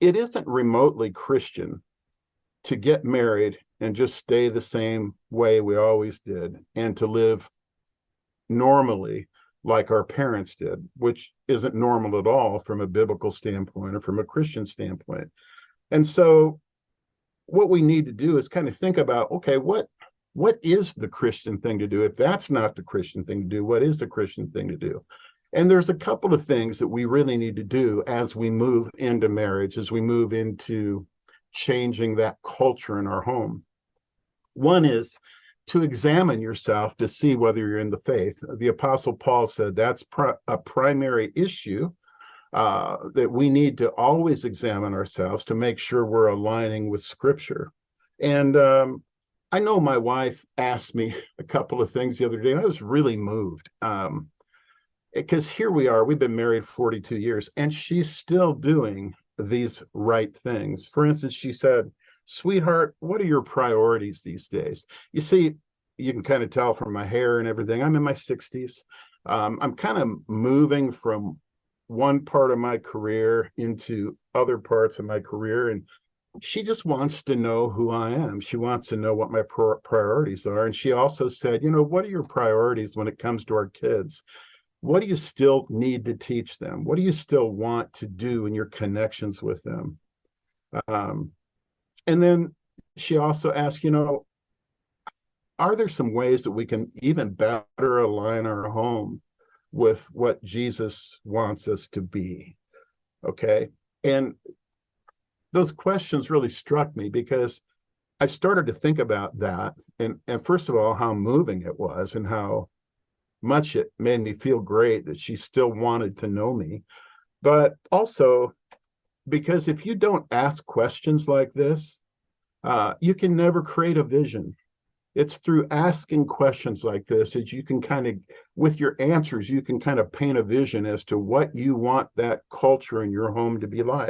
it isn't remotely Christian to get married and just stay the same way we always did and to live normally like our parents did, which isn't normal at all from a biblical standpoint or from a Christian standpoint. And so what we need to do is kind of think about, okay, what is the Christian thing to do? If that's not the Christian thing to do, what is the Christian thing to do? And there's a couple of things that we really need to do as we move into marriage, as we move into changing that culture in our home. One is to examine yourself to see whether you're in the faith. The Apostle Paul said that's a primary issue, that we need to always examine ourselves to make sure we're aligning with Scripture. And I know my wife asked me a couple of things the other day, and I was really moved. Because here we are, we've been married 42 years, and she's still doing these right things. For instance, she said, "Sweetheart, what are your priorities these days?" You see, you can kind of tell from my hair and everything, I'm in my 60s. I'm kind of moving from one part of my career into other parts of my career, and she just wants to know who I am. She wants to know what my priorities are. And she also said, what are your priorities when it comes to our kids? What do you still need to teach them? What do you still want to do in your connections with them? And then she also asked, are there some ways that we can even better align our home with what Jesus wants us to be? Okay. And those questions really struck me because I started to think about that. And first of all, how moving it was and how much it made me feel great that she still wanted to know me. But also because if you don't ask questions like this, you can never create a vision. It's through asking questions like this that you can kind of, with your answers, you can kind of paint a vision as to what you want that culture in your home to be like.